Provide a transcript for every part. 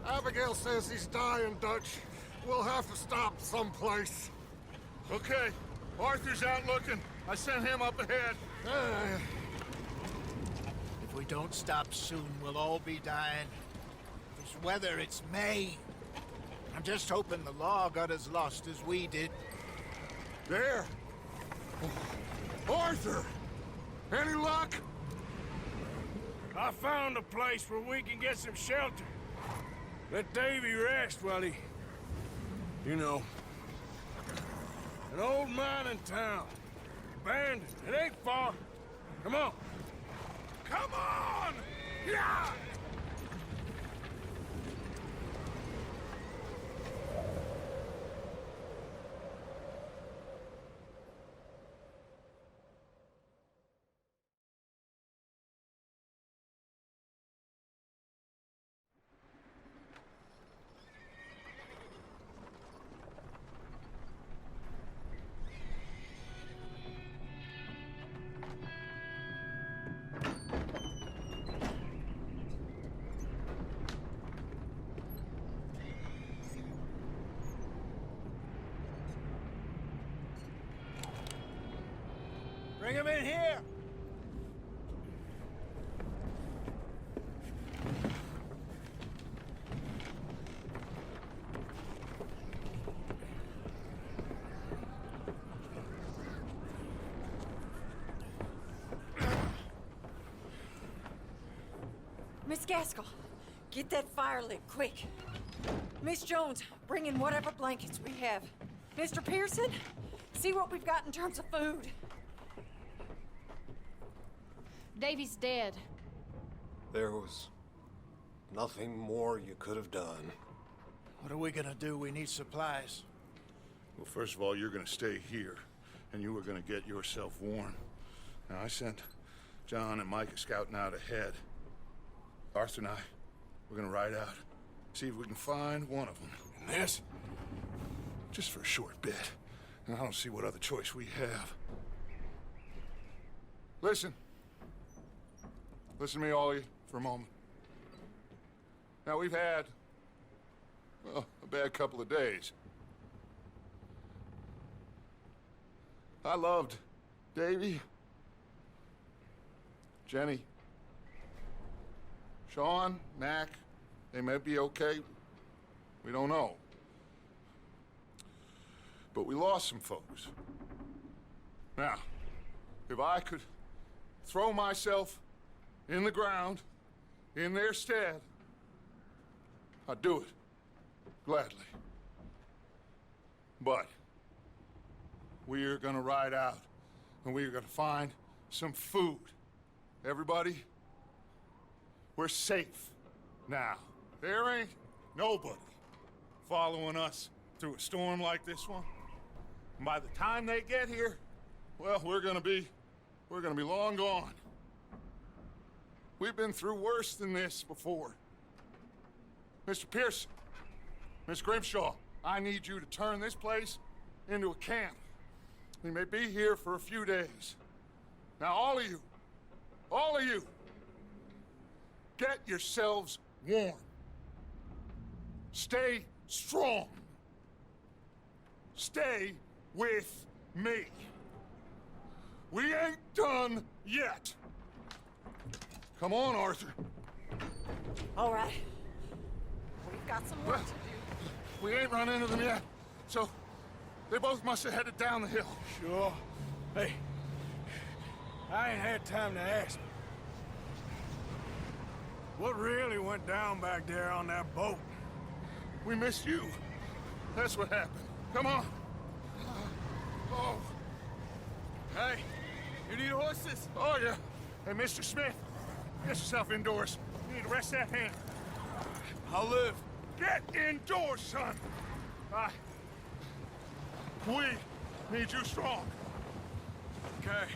Abigail says he's dying, Dutch. We'll have to stop someplace. Okay. Arthur's out looking. I sent him up ahead. If we don't stop soon, we'll all be dying. This weather, it's May. I'm just hoping the law got as lost as we did. There! Arthur! Any luck? I found a place where we can get some shelter. Let Davy rest while he... You know. An old mining town. Abandoned. It ain't far. Come on. Come on! Yeah! Bring him in here! Miss Gaskell, get that fire lit, quick. Miss Jones, bring in whatever blankets we have. Mr. Pearson, see what we've got in terms of food. Davy's dead. There was nothing more you could have done. What are we gonna do? We need supplies. Well, first of all, you're gonna stay here, and you are gonna get yourself warm. Now, I sent John and Micah scouting out ahead. Arthur and I, we're gonna ride out, see if we can find one of them. And this, just for a short bit. And I don't see what other choice we have. Listen. Listen to me, all of you, for a moment. Now, we've had, well, a bad couple of days. I loved Davy, Jenny, Sean, Mac. They may be okay. We don't know. But we lost some folks. Now, if I could throw myself in the ground, in their stead, I'd do it, gladly. But we are gonna ride out, and we are gonna find some food. Everybody, we're safe now. There ain't nobody following us through a storm like this one. And by the time they get here, well, we're gonna be long gone. We've been through worse than this before. Mr. Pearson, Miss Grimshaw, I need you to turn this place into a camp. We may be here for a few days. Now, all of you, get yourselves warm. Stay strong. Stay with me. We ain't done yet. Come on, Arthur. All right. We've got some work to do. We ain't run into them yet, so they both must have headed down the hill. Sure. Hey, I ain't had time to ask. What really went down back there on that boat? We missed you. That's what happened. Come on. Oh. Hey, you need horses? Oh, yeah. Hey, Mr. Smith, get yourself indoors. You need to rest that hand. I'll live. Get indoors, son. We need you strong. Okay.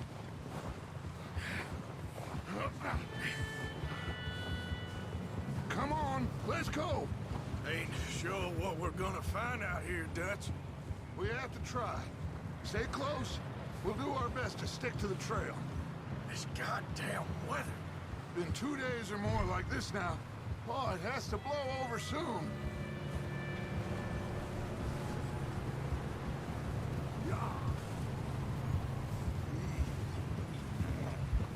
Come on, let's go. Ain't sure what we're gonna find out here, Dutch. We have to try. Stay close. We'll do our best to stick to the trail. This goddamn weather. Been 2 days or more like this now. Oh, it has to blow over soon.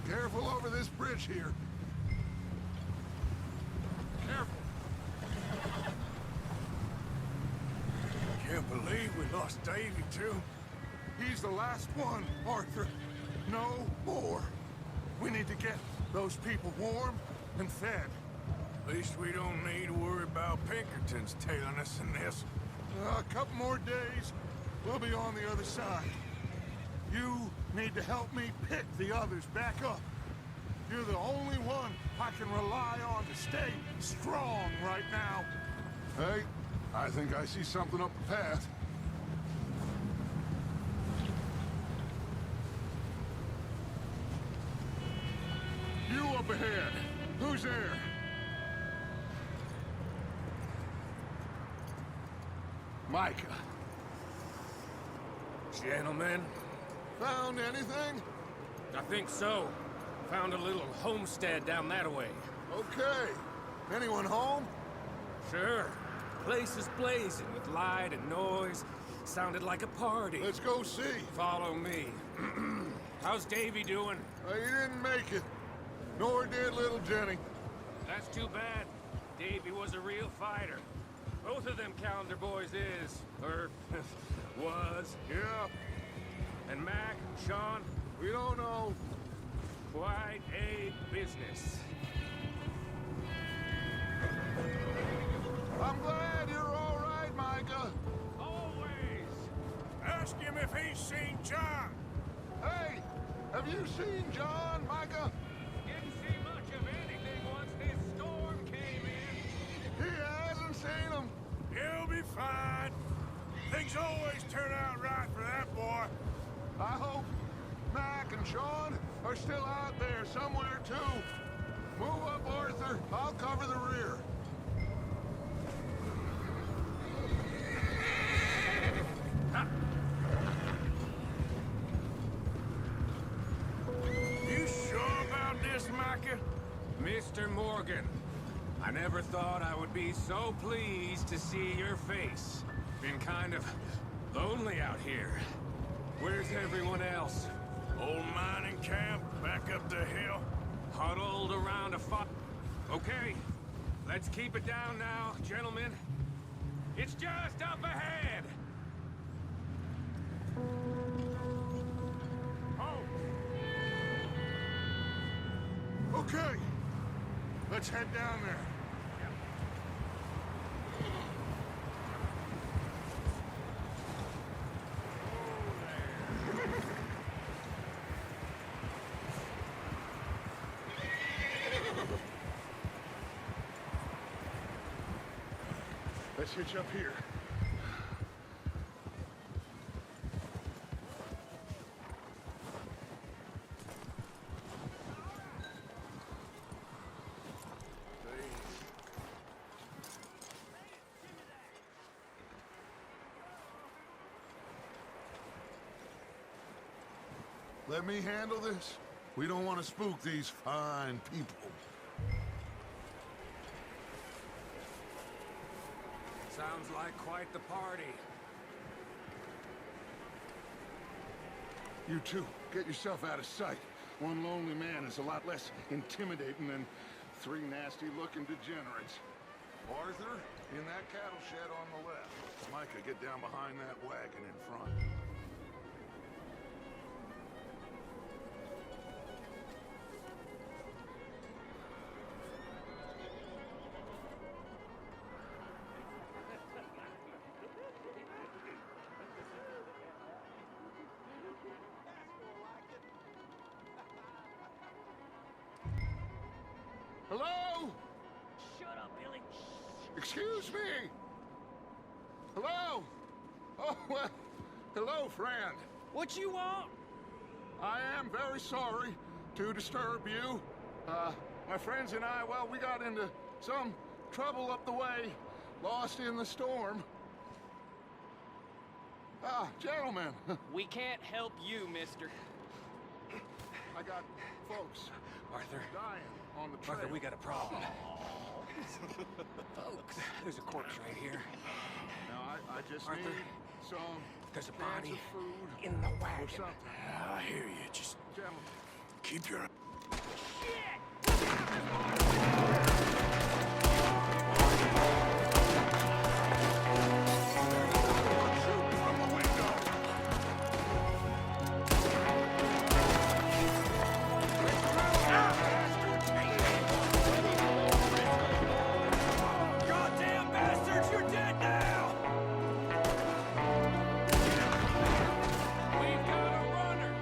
Careful over this bridge here. Careful. Can't believe we lost Davy, too. He's the last one, Arthur. No more. We need to get those people warm and fed. At least we don't need to worry about Pinkertons tailing us in this. A couple more days, we'll be on the other side. You need to help me pick the others back up. You're the only one I can rely on to stay strong right now. Hey, I think I see something up the path. You up ahead. Who's there? Micah. Gentlemen, Found anything? I think so. Found a little homestead down that way. Okay. Anyone home? Sure. Place is blazing with light and noise. Sounded like a party. Let's go see. Follow me. How's Davy doing? He didn't make it. Nor did little Jenny. That's too bad. Davy was a real fighter. Both of them calendar boys is, or was. Yeah, And Mac, Sean, we don't know. quite a business. I'm glad you're all right, Micah. Always. Ask him if he's seen John. Hey, have you seen John, Micah? Didn't see much of anything once this storm came in. He hasn't seen him. He'll be fine. Things always turn out right for that boy. I hope Mac and Sean are still out there somewhere, too. Move up, Arthur. I'll cover the rear. You sure about this, Micah? Mr. Morgan, I never thought I would be so pleased to see your face. Been kind of lonely out here. Where's everyone else? Old mining camp back up the hill. Huddled around a fire. Okay, let's keep it down now, gentlemen. It's just up ahead. Oh, Okay. Let's head down there. Let's hitch up here. Let me handle this. We don't want to spook these fine people. sounds like quite the party. You two, get yourself out of sight. One lonely man is a lot less intimidating than three nasty-looking degenerates. Arthur, in that cattle shed on the left. Micah, get down behind that wagon in front. Hello? Shut up, Billy. Excuse me? Hello? Oh, well, hello, friend. What you want? I am very sorry to disturb you. My friends and I, well, we got into some trouble up the way, lost in the storm. Gentlemen, We can't help you, mister. I got folks Arthur, dying on the trail. Arthur, we got a problem. Folks, there's a corpse right here. Now, I just Arthur, need some there's a cans body of food in the or wagon. something. I hear you. Just Gentlemen. keep your... Goddamn bastards, you're dead now! We've got a runner!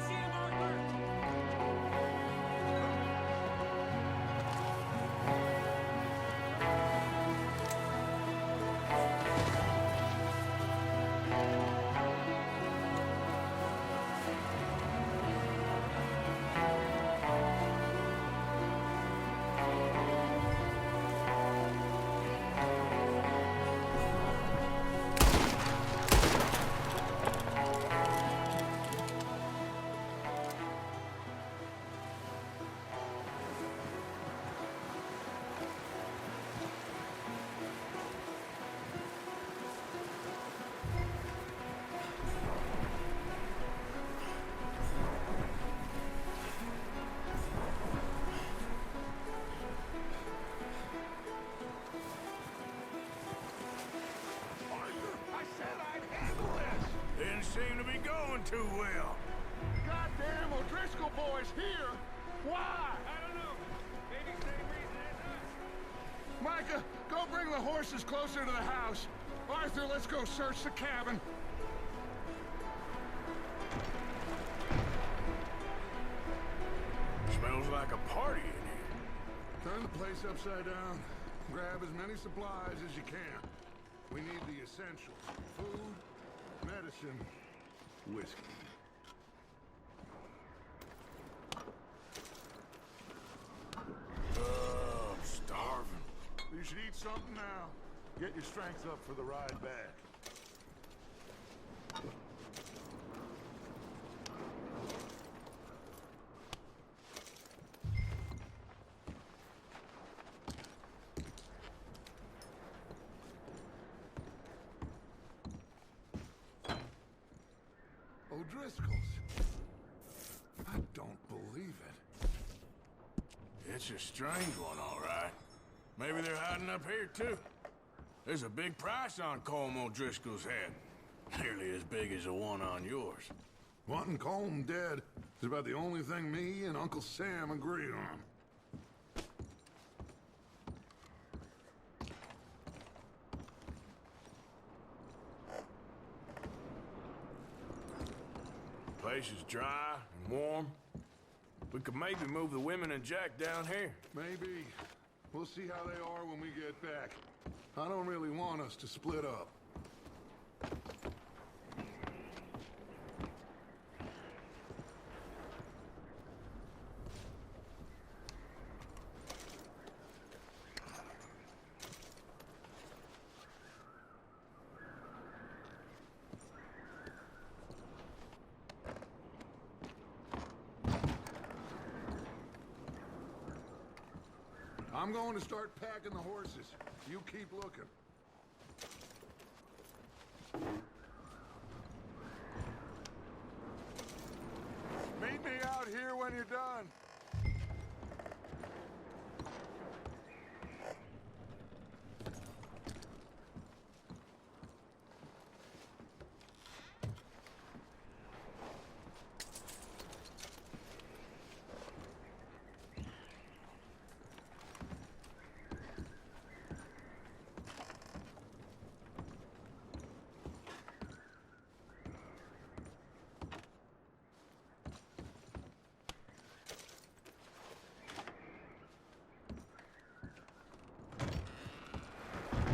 See him, Arthur? I said I'd handle this! Didn't seem to be going too well. Goddamn O'Driscoll boys here! Why? I don't know. Maybe same reason as us. Micah, go bring the horses closer to the house. Arthur, let's go search the cabin. Smells like a party in here. Turn the place upside down. Grab as many supplies as you can. We need the essentials. Food, medicine, whiskey. I'm starving. You should eat something now. Get your strength up for the ride back. O'Driscoll's. I don't believe it. It's a strange one, all right. Maybe they're hiding up here, too. There's a big price on Colm O'Driscoll's head. Nearly as big as the one on yours. Wanting Colm dead is about the only thing me and Uncle Sam agree on. Place is dry and warm. We could maybe move the women and Jack down here. Maybe. We'll see how they are when we get back. I don't really want us to split up. I'm going to start packing the horses. You keep looking. Meet me out here when you're done.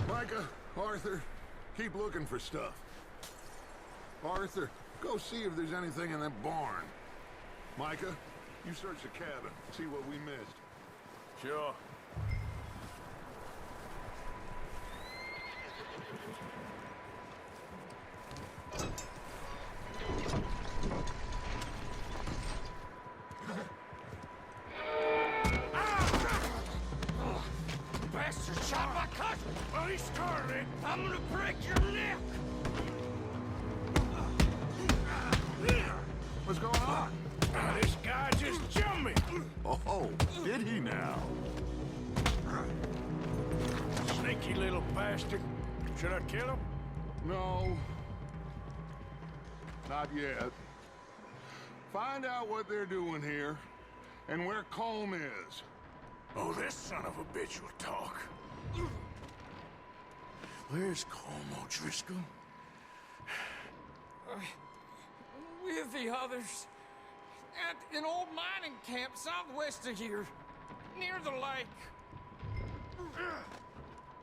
Micah, Arthur, keep looking for stuff. Arthur, go see if there's anything in that barn. Micah, you search the cabin, see what we missed. Sure. shot my cousin! Well, he started it. I'm gonna break your neck! What's going on? This guy just jumped me! Oh, did he now? Sneaky little bastard. Should I kill him? No. Not yet. Find out what they're doing here, and where Colm is. Oh, this son of a bitch will talk. Where's Colm O'Driscoll? With the others. At an old mining camp southwest of here. Near the lake.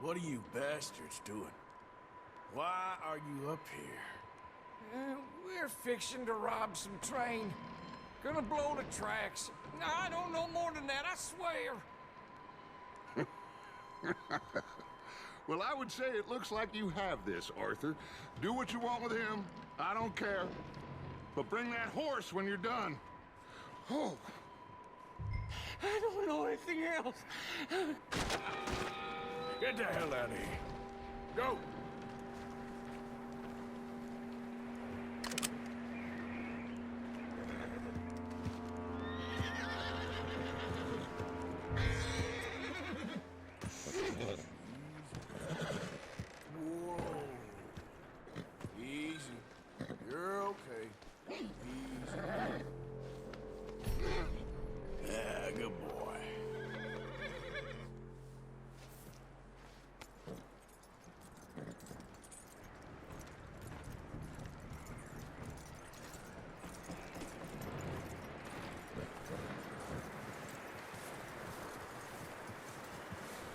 What are you bastards doing? Why are you up here? We're fixing to rob some train. Gonna blow the tracks. I don't know more than that, I swear. Well, I would say it looks like you have this, Arthur. Do what you want with him. I don't care. But bring that horse when you're done. Oh. I don't know anything else. Get the hell out of here. Go! Whoa. Easy. You're okay. Easy. Yeah, good boy.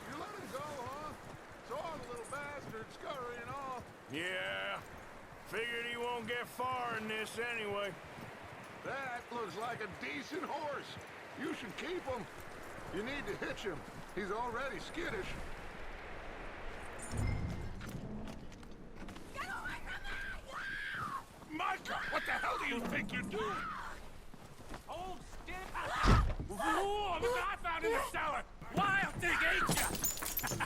You let him go, huh? Saw the little bastard scurrying off. Yeah. Figured he won't get far in this anyway. That looks like a decent horse. You should keep him. You need to hitch him. He's already skittish. Get away from me! Micah, what the hell do you think you're doing? Hold still! Whoa, look what I found in the cellar! Wild thing, ain't ya?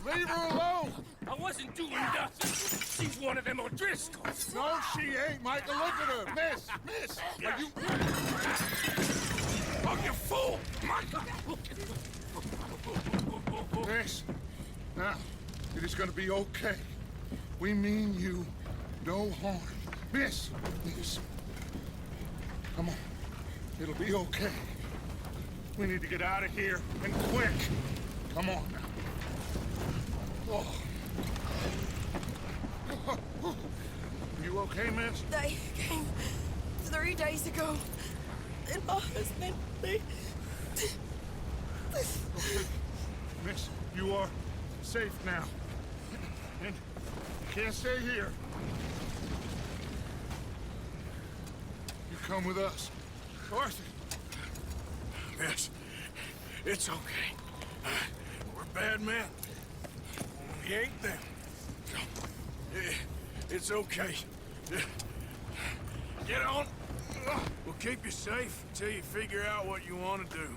Leave her alone! I wasn't doing nothing. She's one of them O'Driscolls. No, she ain't, Micah. Look at her. Miss! Are you... Oh, you fool! Micah! Miss, now, it is gonna be okay. We mean you no harm. Miss! Come on. It'll be okay. We need to get out of here, and quick. Come on now. Oh. You okay, miss? They came 3 days ago. And my husband, they... Okay. Miss, you are safe now. And you can't stay here. You come with us. Arthur. Yes, it's okay. We're bad men. We ain't them. It's okay. Get on. We'll keep you safe until you figure out what you want to do.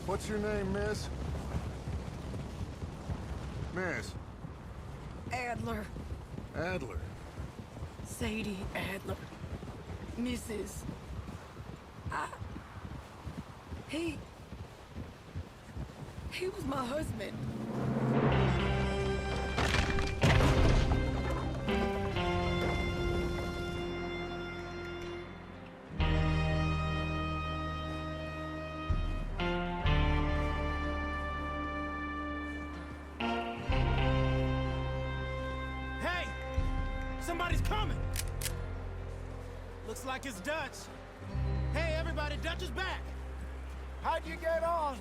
What's your name, miss? Miss. Adler. Adler. Sadie Adler. Mrs. He was my husband. Hey! Somebody's coming! Looks like it's Dutch. Hey, everybody, Dutch is back! How'd you get on?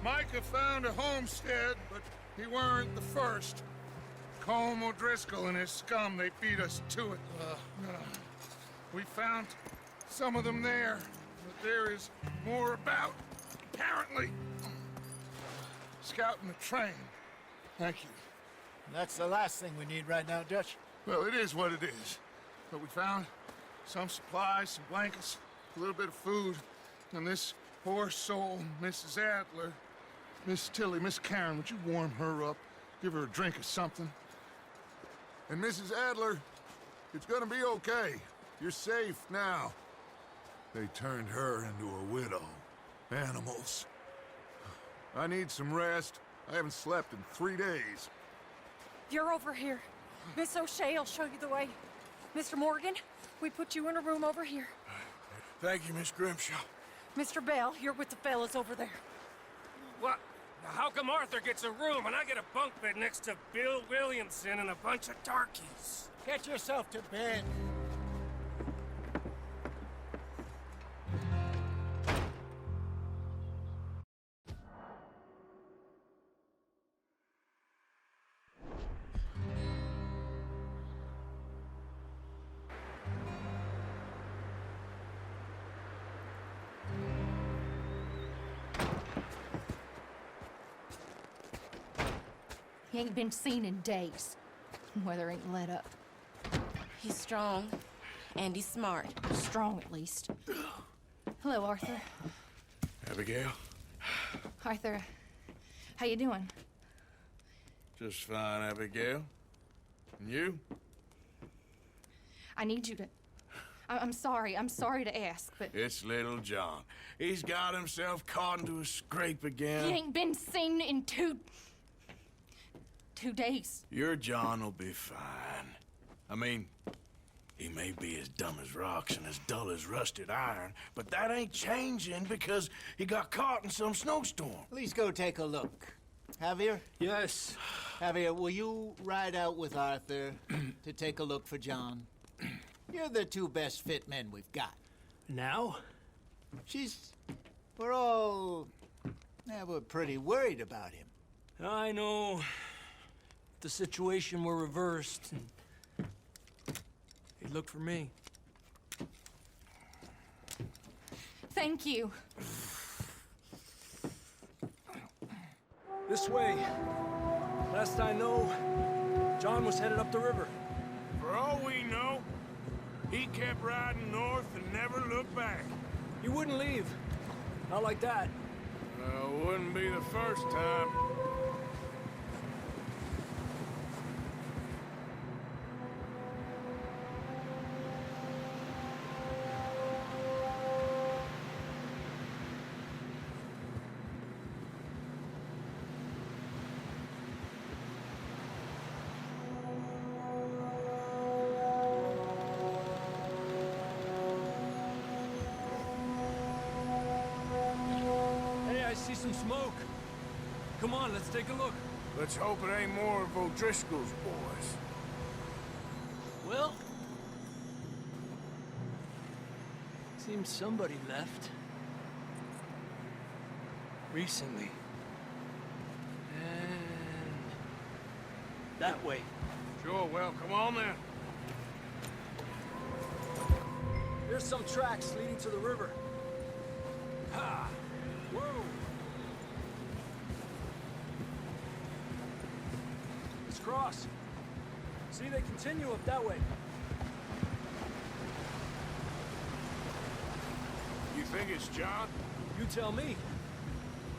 Micah found a homestead, but he weren't the first. Colm O'Driscoll and his scum, they beat us to it. We found some of them there, but there is more about, apparently. Scouting the train. Thank you. That's the last thing we need right now, Dutch. Well, it is what it is. But we found some supplies, some blankets, a little bit of food, and this poor soul, Mrs. Adler, Miss Tilly, Miss Karen, would you warm her up? Give her a drink or something? And Mrs. Adler, it's gonna be okay. You're safe now. They turned her into a widow. Animals. I need some rest. I haven't slept in 3 days. You're over here. Miss O'Shea will show you the way. Mr. Morgan, we put you in a room over here. Thank you, Miss Grimshaw. Mr. Bell, you're with the fellas over there. What? How come Arthur gets a room and I get a bunk bed next to Bill Williamson and a bunch of darkies? Get yourself to bed. He ain't been seen in days. Weather ain't let up. He's strong, and he's smart. Strong, at least. Hello, Arthur. Abigail? Arthur, how you doing? Just fine, Abigail. And you? I need you to... I'm sorry to ask, but... It's little John. He's got himself caught into a scrape again. He ain't been seen in 2 days. Your John will be fine. I mean, he may be as dumb as rocks and as dull as rusted iron, but that ain't changing because he got caught in some snowstorm. Please go take a look. Javier? Yes. Javier, will you ride out with Arthur to take a look for John? You're the 2 best fit men we've got. Now? We're pretty worried about him. I know. If the situation were reversed, he'd look for me. Thank you. This way. Last I know, John was headed up the river. For all we know, he kept riding north and never looked back. He wouldn't leave. Not like that. Wouldn't be the first time. See some smoke. Come on, let's take a look. Let's hope it ain't more of O'Driscoll's boys. Well, seems somebody left. Recently. And that way. Sure, well, come on then. There's some tracks leading to the river. Ha! Whoa! Let's cross. See, they continue up that way. You think it's John? You tell me.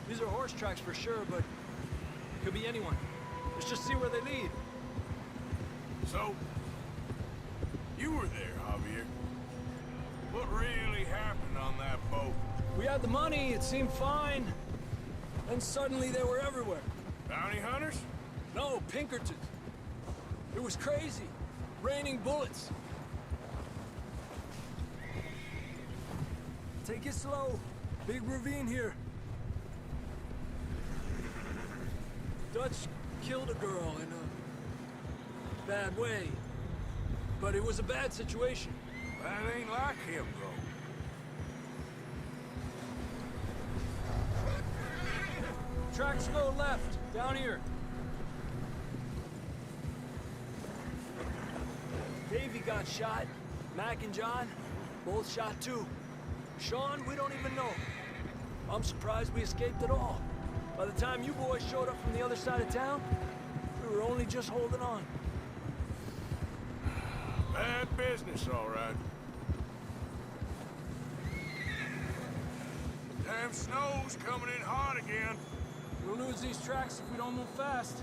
These are horse tracks for sure, but could be anyone. Let's just see where they lead. So, you were there, Javier. What really happened on that boat? We had the money, it seemed fine. Then suddenly they were everywhere. Bounty hunters? No, Pinkertons. It was crazy. Raining bullets. Take it slow. Big ravine here. Dutch killed a girl in a bad way. But it was a bad situation. That ain't like him, though. Tracks go left, down here. Davey got shot. Mac and John, both shot too. Sean, we don't even know. I'm surprised we escaped at all. By the time you boys showed up from the other side of town, we were only just holding on. Bad business, all right. Damn snow's coming in hot again. We'll lose these tracks if we don't move fast.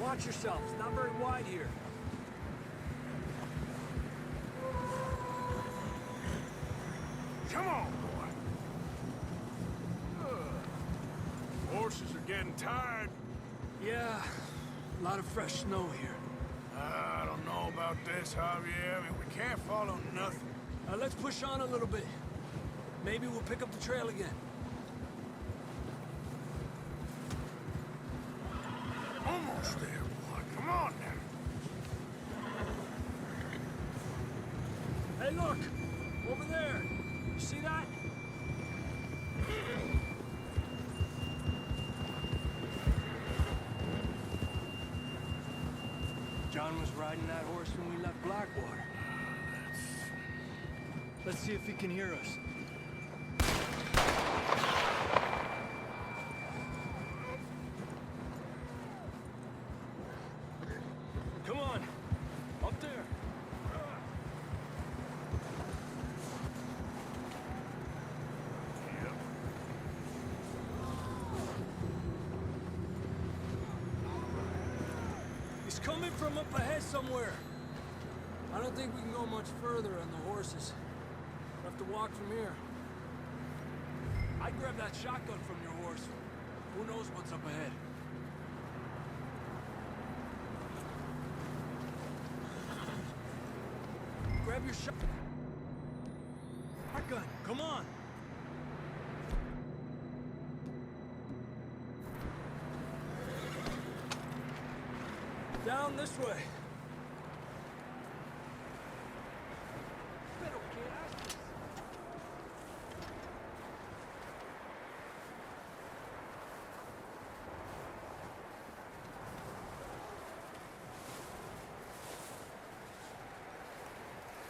Watch yourself. It's not very wide here. Come on, boy. Horses are getting tired. Yeah, a lot of fresh snow here. I don't know about this, Javier. I mean, we can't follow nothing. Let's push on a little bit. Maybe we'll pick up the trail again. Almost there, boy. Come on now. Hey, look! Over there! You see that? John was riding that horse when we left Blackwater. Let's see if he can hear us. Come on! Up there! He's coming from up ahead somewhere. I don't think we can go much further on the horses. We'll have to walk from here. I'd grab that shotgun from your horse. Who knows what's up ahead? Grab your shotgun. Come on. Down this way.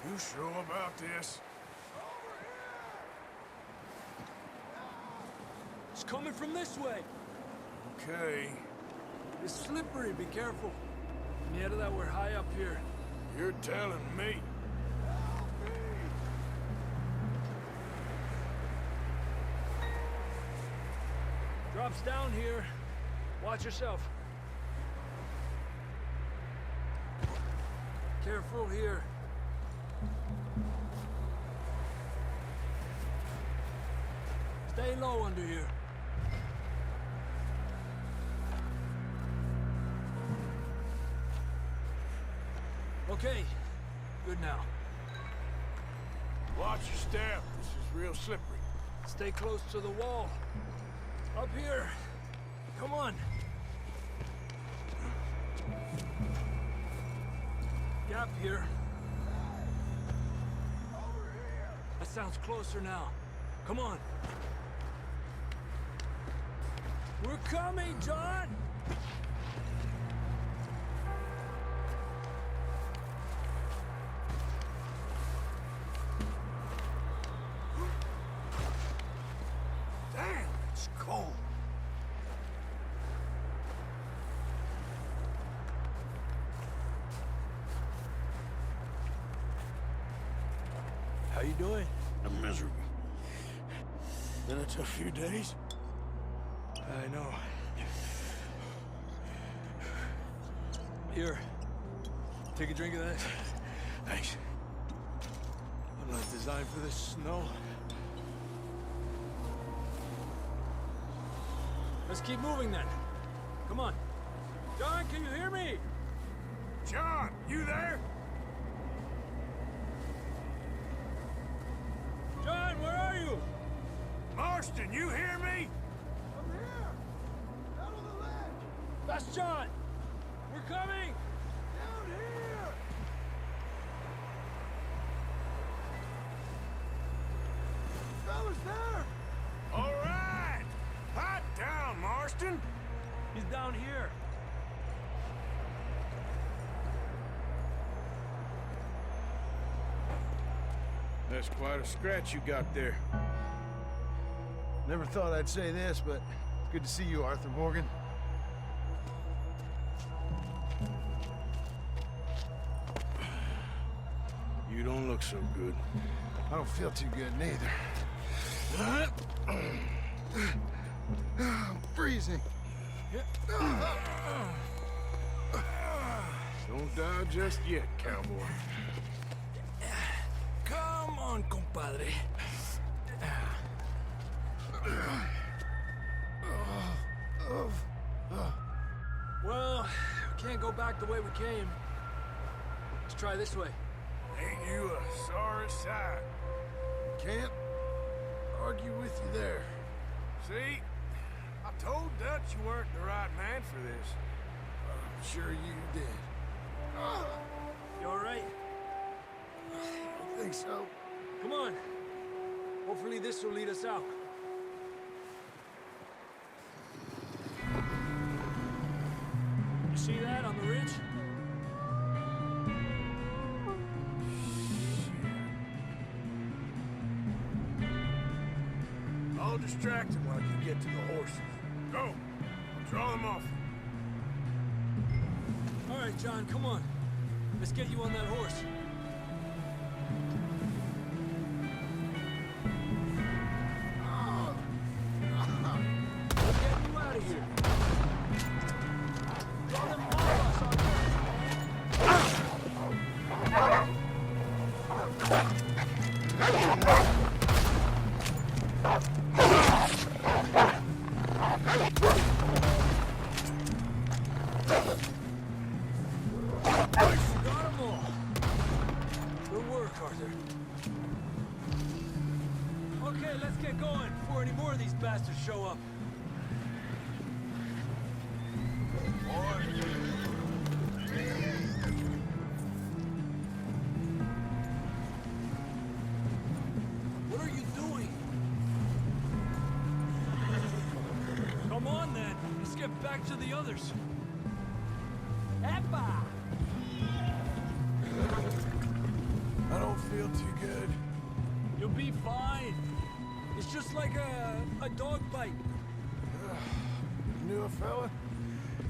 You sure about this? It's coming from this way. Okay. It's slippery. Be careful. Yeah, that we're high up here. You're telling me. Drops down here. Watch yourself. Careful here. Stay low under here. Okay, good now. Watch your step. This is real slippery. Stay close to the wall. Up here. Come on. Gap here. That sounds closer now. Come on. We're coming, John! Damn, it's cold. How you doing? I'm miserable. Been a tough few days. I know. Here. Take a drink of that. Thanks. I'm not designed for this snow. Let's keep moving then. Come on. John, can you hear me? John, you there? John, where are you? Marston, you hear me? I'm here! Out on the ledge! That's John! We're coming! Down here! Fellas there! All right! Hot down, Marston! He's down here. That's quite a scratch you got there. Never thought I'd say this, but it's good to see you, Arthur Morgan. You don't look so good. I don't feel too good, neither. I'm freezing. Don't die just yet, cowboy. Come on, compadre. Well, we can't go back the way we came. Let's try this way. Ain't you a sorry sight? Can't argue with you there. See? I told Dutch you weren't the right man for this. I'm sure you did. You all right? I think so. Come on. Hopefully this will lead us out. You see that on the ridge? I'll distract him while you get to the horses. Go! Draw them off. All right, John, come on. Let's get you on that horse. Let's get you out of here. Draw them off us, Okay, let's get going before any more of these bastards show up. What are you doing? Come on then, let's get back to the others. Epa! I don't feel too good. You'll be fine. It's just like a dog bite. Knew a fella?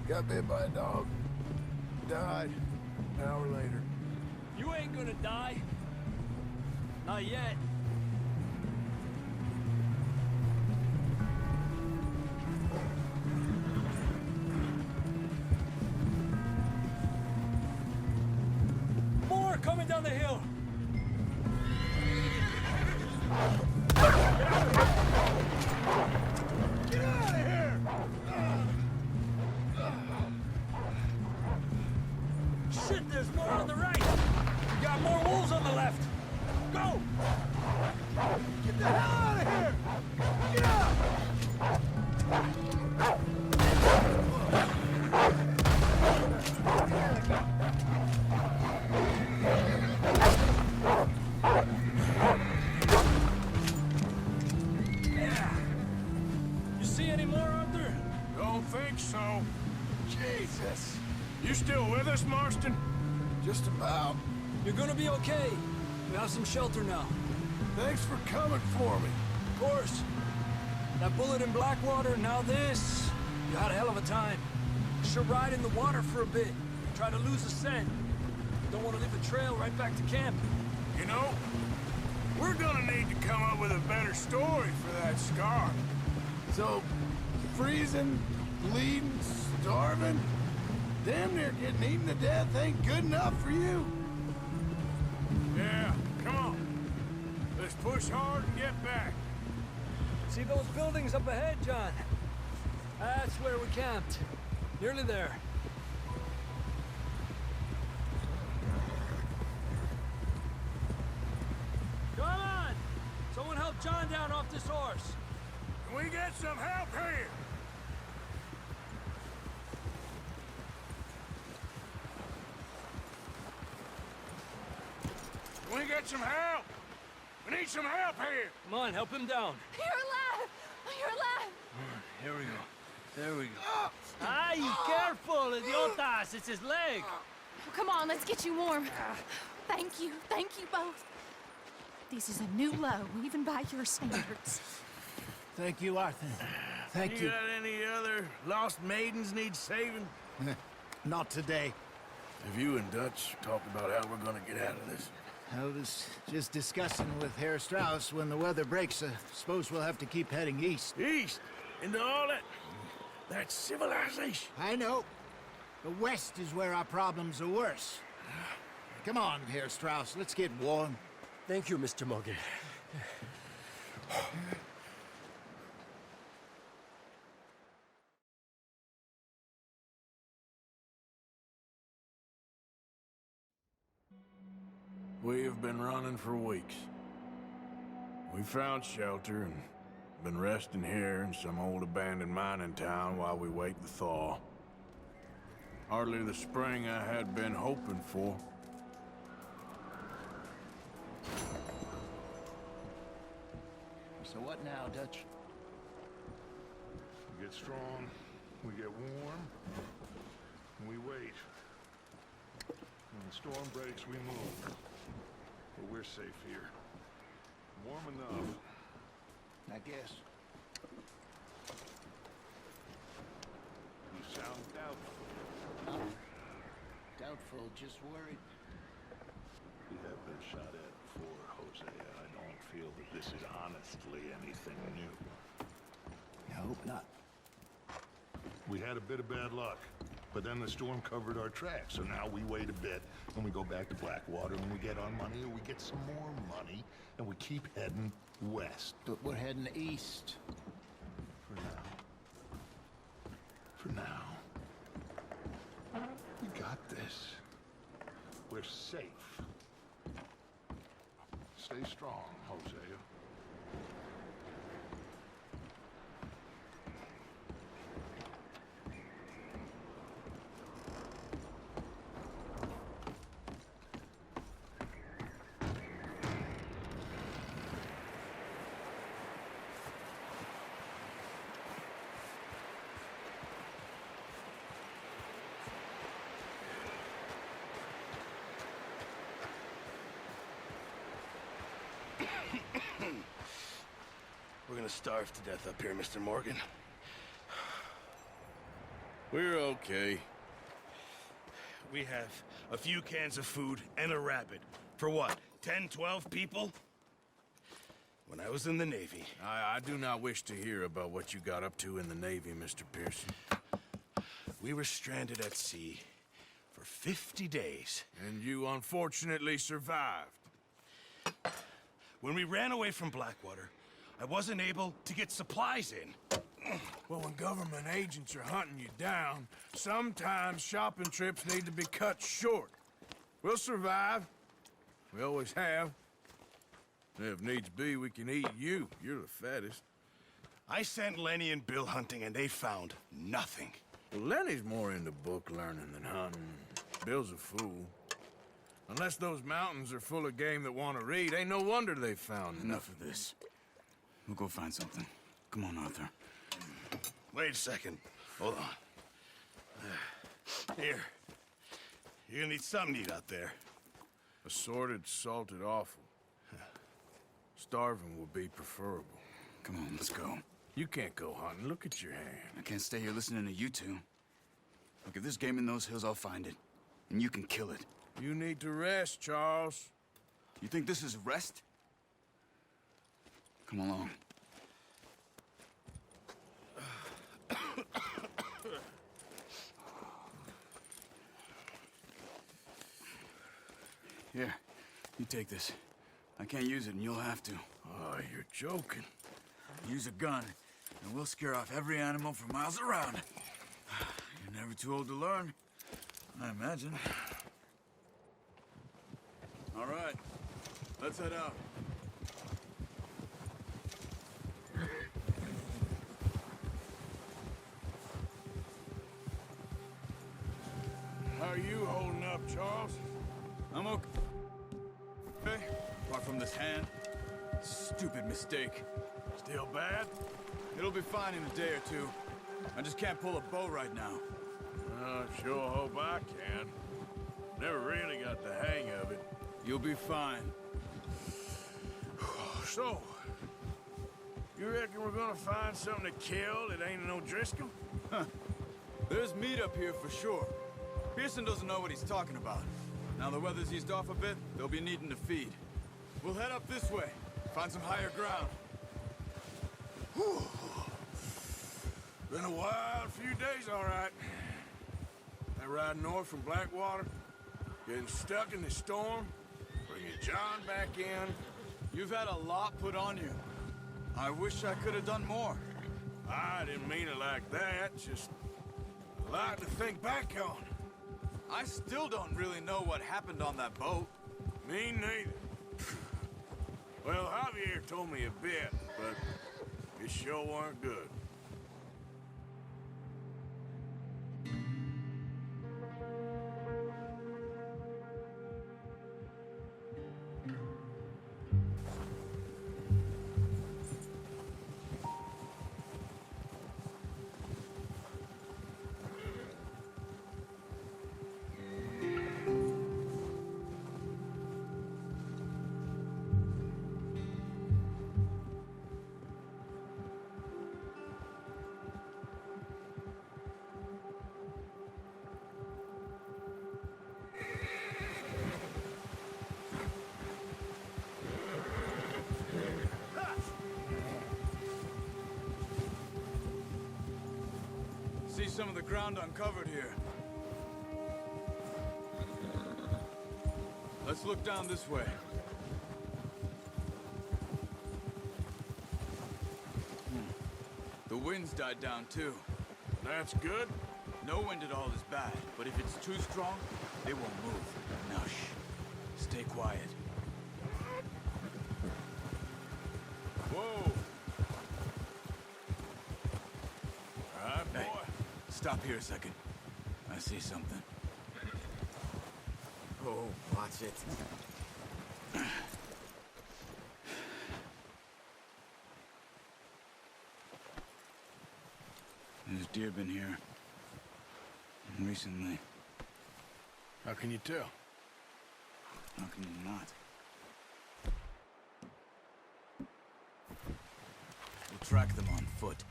Got bit by a dog. Died an hour later. You ain't gonna die. Not yet. More coming down the hill. Get out of here! Shit, there's more on the right. We got more wolves on the left. Go! Get the hell out of here! Get out! Yeah. You see any more, Arthur? Don't think so. Jesus! You still with us, Marston? Just about. You're gonna be okay. We have some shelter now. Thanks for coming for me. Of course. That bullet in Blackwater, now this. You had a hell of a time. Should ride in the water for a bit. Try to lose the scent. Don't want to leave a trail right back to camp. You know, we're gonna need to come up with a better story for that scar. So, freezing, bleeding, starving, damn near getting eaten to death ain't good enough for you? Yeah, come on. Let's push hard and get back. See those buildings up ahead, John? That's where we camped. Nearly there. Come on! Someone help John down off this horse. Can we get some help here? Can we get some help? We need some help here. Come on, help him down. You're alive! You're alive! Here we go. There we go. Ay, careful, idiotas! It's his leg. Come on, let's get you warm. Thank you both. This is a new low, even by your standards. Thank you, Arthur. Thank you. got any other lost maidens need saving? Not today. Have you and Dutch talked about how we're gonna get out of this? I was just discussing with Herr Strauss when the weather breaks. Suppose we'll have to keep heading east. East? Into all that civilization? I know. The west is where our problems are worse. Come on, Herr Strauss, let's get warm. Thank you, Mr. Morgan. We have been running for weeks. We found shelter and been resting here in some old abandoned mining town while we wait the thaw. Hardly the spring I had been hoping for. So what now, Dutch? We get strong, we get warm, and we wait. When the storm breaks, we move. But we're safe here. Warm enough. I guess. You sound doubtful. Not doubtful, just worried. We have been shot at before, Hosea. I don't feel that this is honestly anything new. I hope not. We had a bit of bad luck, but then the storm covered our tracks, so now we wait a bit, and we go back to Blackwater, and we get our money, and we get some more money, and we keep heading west. But we're heading east. For now. For now. We got this. We're safe. Stay strong, Hosea. We're gonna starve to death up here, Mr. Morgan. We're okay. We have a few cans of food and a rabbit. For what, 10, 12 people? When I was in the Navy... I do not wish to hear about what you got up to in the Navy, Mr. Pearson. We were stranded at sea for 50 days. And you unfortunately survived. When we ran away from Blackwater, I wasn't able to get supplies in. Well, when government agents are hunting you down, sometimes shopping trips need to be cut short. We'll survive. We always have. If needs be, we can eat you. You're the fattest. I sent Lenny and Bill hunting, and they found nothing. Well, Lenny's more into book learning than hunting. Bill's a fool. Unless those mountains are full of game that want to read, ain't no wonder they found Enough of this. We'll go find something. Come on, Arthur. Wait a second. Hold on. Here. You're gonna need something to eat out there. Assorted, salted offal. Starving would be preferable. Come on, let's go. You can't go hunting. Look at your hand. I can't stay here listening to you two. Look, if there's game in those hills, I'll find it. And you can kill it. You need to rest, Charles. You think this is rest? Come along. Here, you take this. I can't use it, and you'll have to. Oh, you're joking. Use a gun, and we'll scare off every animal for miles around. You're never too old to learn, I imagine. All right, let's head out. How are you holding up, Charles? I'm okay. Apart from this hand, stupid mistake. Still bad? It'll be fine in a day or two. I just can't pull a bow right now. I sure hope I can. Never really got the hang of it. You'll be fine. So, you reckon we're gonna find something to kill that ain't no Driscoll? There's meat up here for sure. Pearson doesn't know what he's talking about. Now the weather's eased off a bit, they'll be needing to feed. We'll head up this way, find some higher ground. Whew. Been a wild few days, all right. That ride north from Blackwater, getting stuck in the storm, bringing John back in. You've had a lot put on you. I wish I could have done more. I didn't mean it like that, just a lot to think back on. I still don't really know what happened on that boat. Me neither. Well, Javier told me a bit, but it sure weren't good. See some of the ground uncovered here. Let's look down this way. The wind's died down too. That's good. No wind at all is bad, but if it's too strong, it won't move. Now shh. Stay quiet. Whoa. All right, boy. Hey, stop here a second. I see something. Oh, watch it. There's deer been here. Recently. How can you tell? How can you not? We'll track them on foot.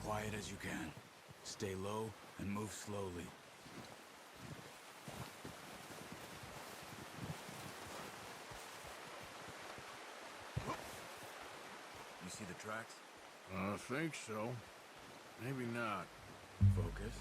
Quiet as you can. Stay low and move slowly. You see the tracks? I think so. Maybe not. Focus.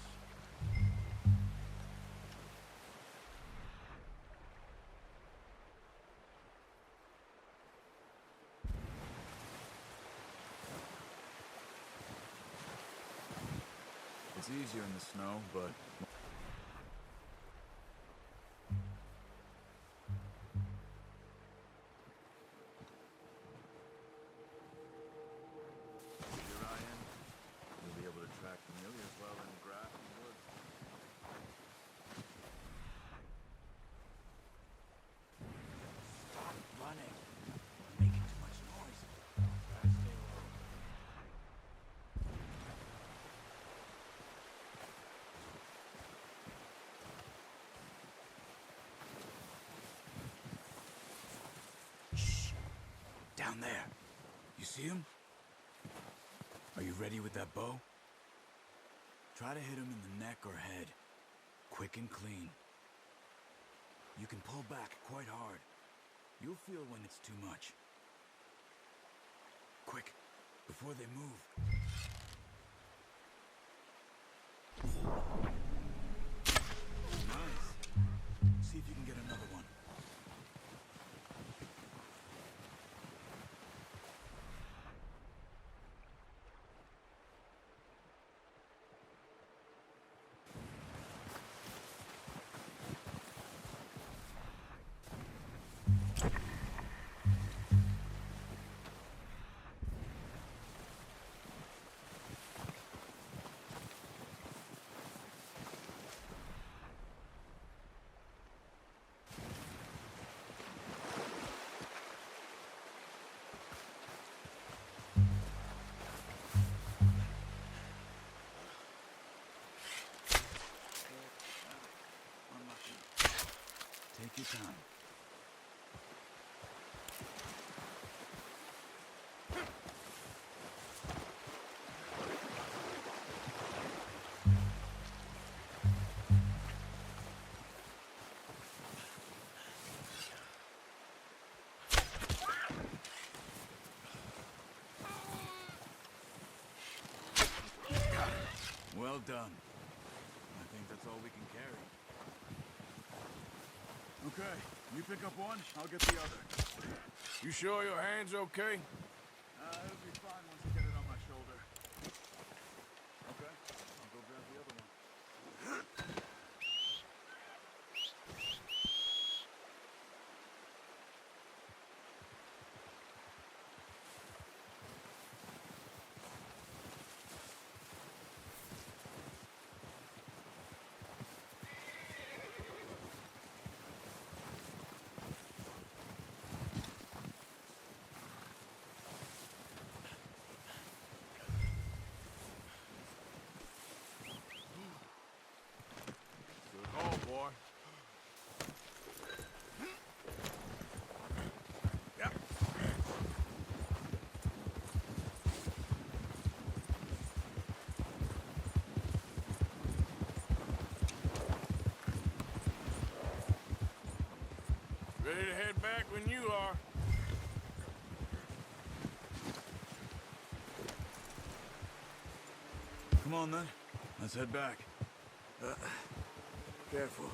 It's easier in the snow, but... You'll be able to track Amelia as well in grass and wood. Stop running. You're making too much noise. Try to stay low. Shh. Down there. You see him? Are you ready with that bow? Try to hit him in the neck or head. Quick and clean. You can pull back quite hard. You'll feel when it's too much. Quick, before they move. Nice. See if you can get another one. Take your time. done. I think that's all we can carry. Okay, you pick up one, I'll get the other. You sure your hand's okay? It'll be fine once I get it on my shoulder. Okay, I'll go grab the other one. Oh, boy. Yep. Ready to head back when you are. Come on then, let's head back. Careful.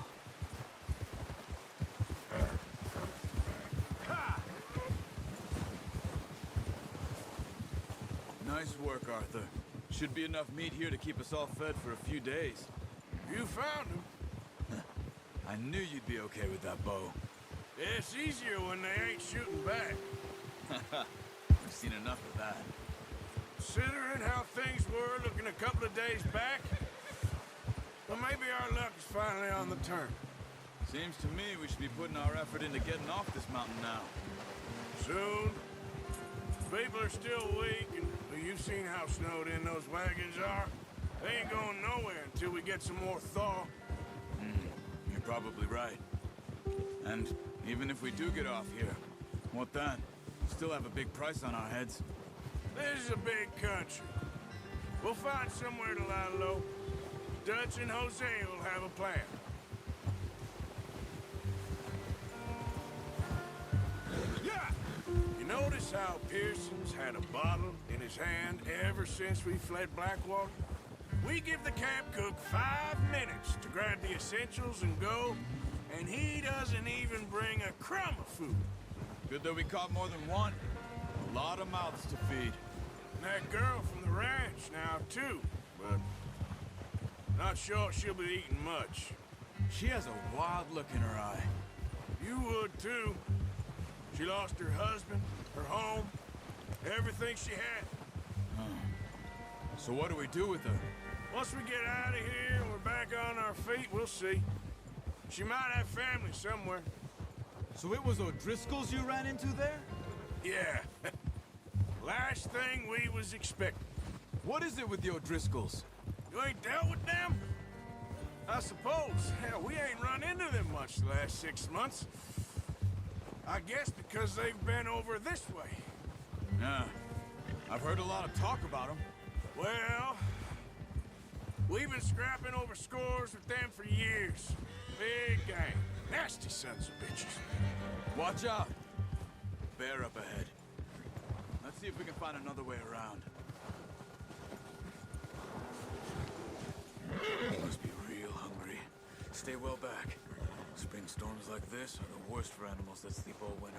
Nice work, Arthur. Should be enough meat here to keep us all fed for a few days. You found him. I knew you'd be okay with that bow. Yeah, it's easier when they ain't shooting back. I've seen enough of that. Considering how things were looking a couple of days back, well, maybe our luck is finally on the turn. Seems to me we should be putting our effort into getting off this mountain now. Soon. People are still weak, and well, you've seen how snowed in those wagons are. They ain't going nowhere until we get some more thaw. You're probably right. And even if we do get off here, what then? Still have a big price on our heads. This is a big country. We'll find somewhere to lie low. Dutch and Jose will have a plan. Yeah! You notice how Pearson's had a bottle in his hand ever since we fled Blackwater? We give the camp cook 5 minutes to grab the essentials and go, and he doesn't even bring a crumb of food. Good that we caught more than one. A lot of mouths to feed. And that girl from the ranch now, too, but not sure she'll be eating much. She has a wild look in her eye. You would, too. She lost her husband, her home, everything she had. So what do we do with her? Once we get out of here and we're back on our feet, we'll see. She might have family somewhere. So it was O'Driscoll's you ran into there? Yeah. Last thing we was expecting. What is it with the O'Driscolls? You ain't dealt with them? I suppose. Hell, we ain't run into them much the last 6 months. I guess because they've been over this way. Yeah. I've heard a lot of talk about them. Well, we've been scrapping over scores with them for years. Big gang. Nasty sons of bitches. Watch out. Bear up ahead. Let's see if we can find another way around. You must be real hungry. Stay well back. Spring storms like this are the worst for animals that sleep all winter.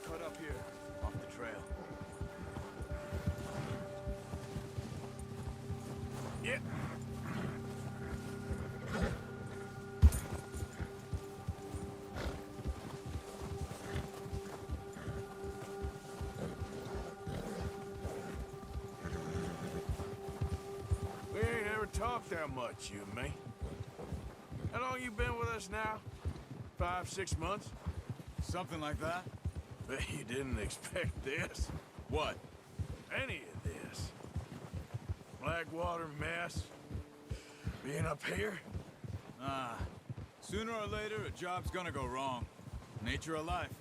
Cut up here, off the trail. Yeah. We ain't ever talked that much, you and me. How long you been with us now? 5, 6 months? Something like that? Bet you didn't expect this. What? Any of this. Blackwater mess. Being up here. Sooner or later, a job's gonna go wrong. Nature of life.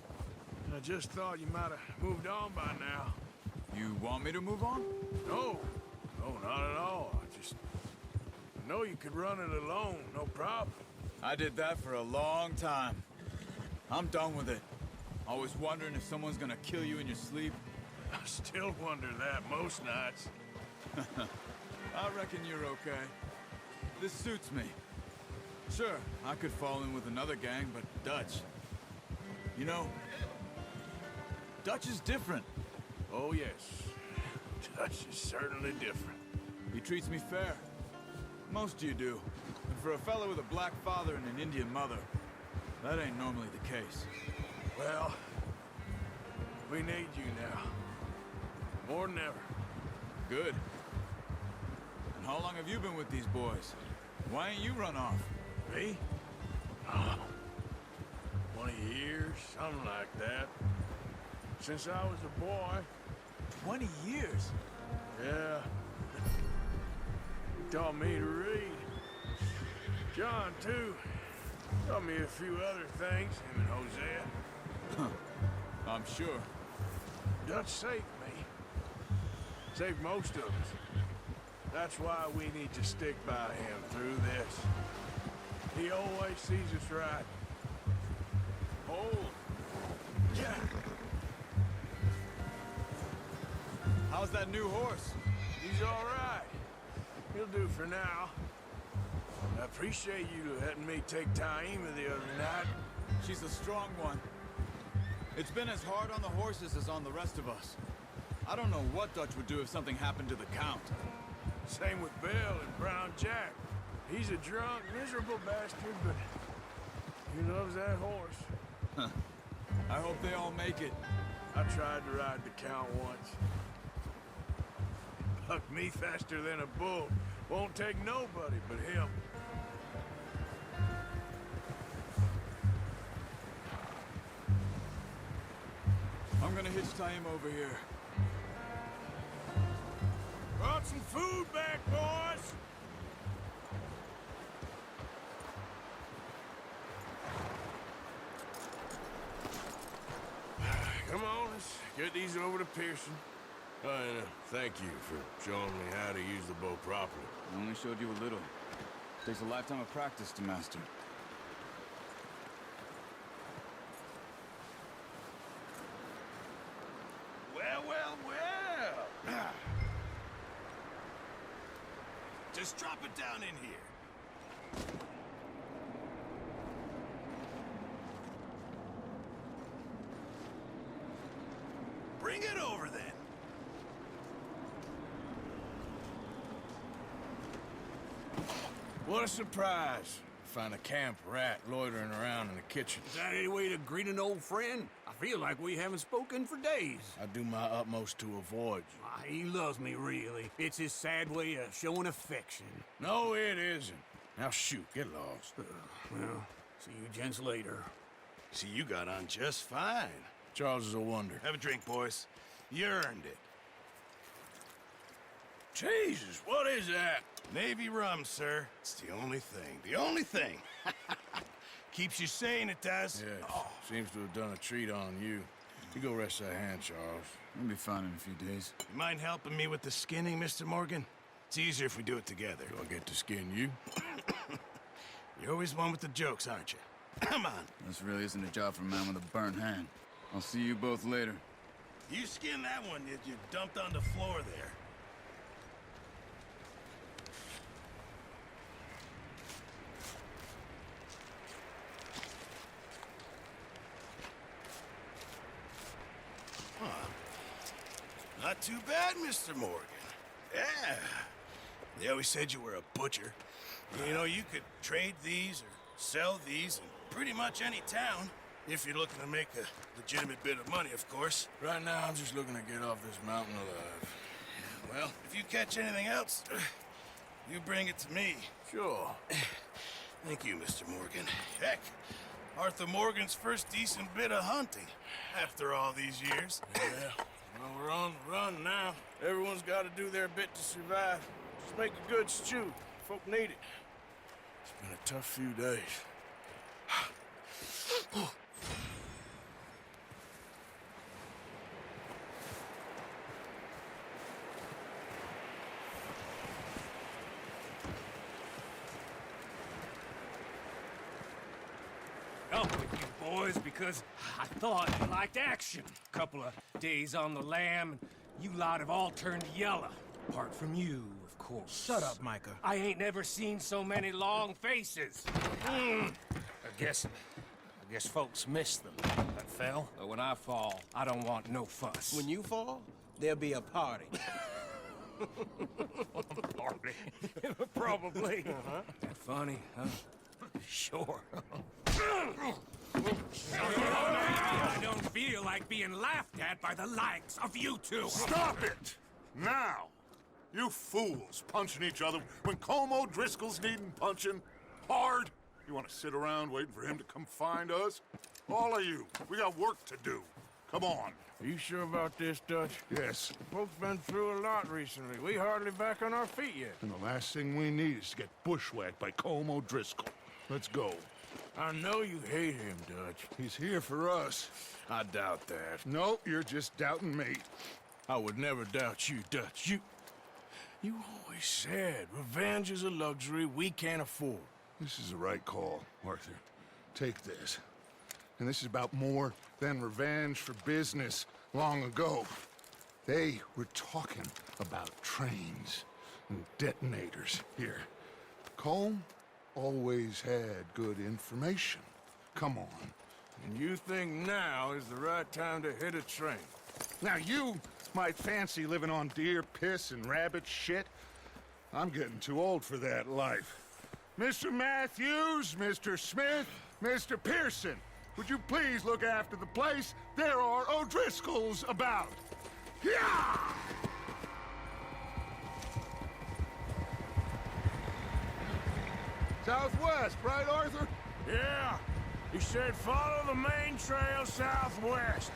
I just thought you might have moved on by now. You want me to move on? No. No, not at all. I know you could run it alone, no problem. I did that for a long time. I'm done with it. Always wondering if someone's gonna kill you in your sleep. I still wonder that most nights. I reckon you're okay. This suits me. Sure, I could fall in with another gang, but Dutch... You know, Dutch is different. Oh, yes. Dutch is certainly different. He treats me fair. Most of you do. And for a fellow with a black father and an Indian mother, that ain't normally the case. Well, we need you now. More than ever. Good. And how long have you been with these boys? Why ain't you run off? Me? 20 years, something like that. Since I was a boy. 20 years? Yeah. He taught me to read. John, too. Taught me a few other things, him and Hosea. I'm sure. Dutch saved me. Saved most of us. That's why we need to stick by him through this. He always sees us right. Hold. Yeah. How's that new horse? He's all right. He'll do for now. I appreciate you letting me take Taima the other night. She's a strong one. It's been as hard on the horses as on the rest of us. I don't know what Dutch would do if something happened to the Count. Same with Bill and Brown Jack. He's a drunk, miserable bastard, but he loves that horse. I hope they all make it. I tried to ride the Count once. Bucked me faster than a bull. Won't take nobody but him. I'm gonna hitch Taima over here. Brought some food back, boys! Come on, let's get these over to Pearson. Oh, and thank you for showing me how to use the bow properly. I only showed you a little. Takes a lifetime of practice to master. Well, well, well! Just drop it down in here. Bring it over, then. What a surprise. Find a camp rat loitering around in the kitchen. Is that any way to greet an old friend? I feel like we haven't spoken for days. I do my utmost to avoid you. He loves me, really. It's his sad way of showing affection. No, it isn't. Now shoot, get lost. Well, see you gents later. See, you got on just fine. Charles is a wonder. Have a drink, boys. You earned it. Jesus, what is that? Navy rum, sir. It's the only thing. The only thing. Keeps you sane, it does. Yes, seems to have done a treat on you. You go rest that hand, Charles. We'll be fine in a few days. You mind helping me with the skinning, Mr. Morgan? It's easier if we do it together. Do I get to skin you? You're always one with the jokes, aren't you? Come on. This really isn't a job for a man with a burnt hand. I'll see you both later. You skin that one that you dumped on the floor there. Not too bad, Mr. Morgan. Yeah. They always said you were a butcher. You know, you could trade these or sell these in pretty much any town. If you're looking to make a legitimate bit of money, of course. Right now, I'm just looking to get off this mountain alive. Well, if you catch anything else, you bring it to me. Sure. Thank you, Mr. Morgan. Heck, Arthur Morgan's first decent bit of hunting after all these years. Yeah. Well, we're on the run now. Everyone's got to do their bit to survive. Just make a good stew. Folk need it. It's been a tough few days. up with you boys because I thought you liked action. Couple of days on the lam, and you lot have all turned yellow. Apart from you, of course. Shut up, Micah. I ain't never seen so many long faces. I guess folks miss them. That fell. But when I fall, I don't want no fuss. When you fall, there'll be a party. Party? Probably. That funny, huh? Sure. I don't feel like being laughed at by the likes of you two. Stop it! Now! You fools punching each other when Colm O'Driscoll's needing punching hard. You want to sit around waiting for him to come find us? All of you, we got work to do. Come on. Are you sure about this, Dutch? Yes. Folks been through a lot recently. We hardly back on our feet yet. And the last thing we need is to get bushwhacked by Colm O'Driscoll. Let's go. I know you hate him, Dutch. He's here for us. I doubt that. No, you're just doubting me. I would never doubt you, Dutch. You always said revenge is a luxury we can't afford. This is the right call, Arthur. Take this. And this is about more than revenge for business long ago. They were talking about trains and detonators here. Colm always had good information. Come on. And you think now is the right time to hit a train? Now you might fancy living on deer piss and rabbit shit. I'm getting too old for that life. Mr. Matthews, Mr. Smith, Mr. Pearson, would you please look after the place? There are O'Driscolls about. Yeah! Southwest, right, Arthur? Yeah. He said follow the main trail southwest.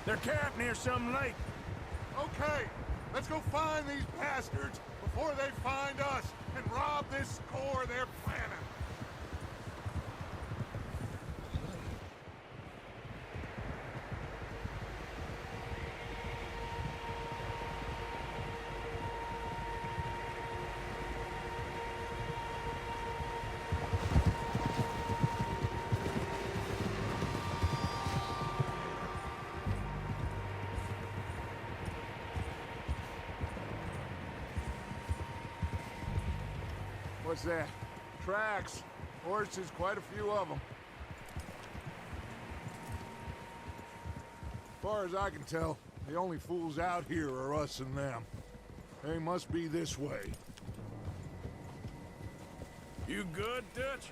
They're camped near some lake. Okay, let's go find these bastards before they find us and rob this score they're planning. What's that? Tracks. Horses, quite a few of them. As far as I can tell, the only fools out here are us and them. They must be this way. You good, Dutch?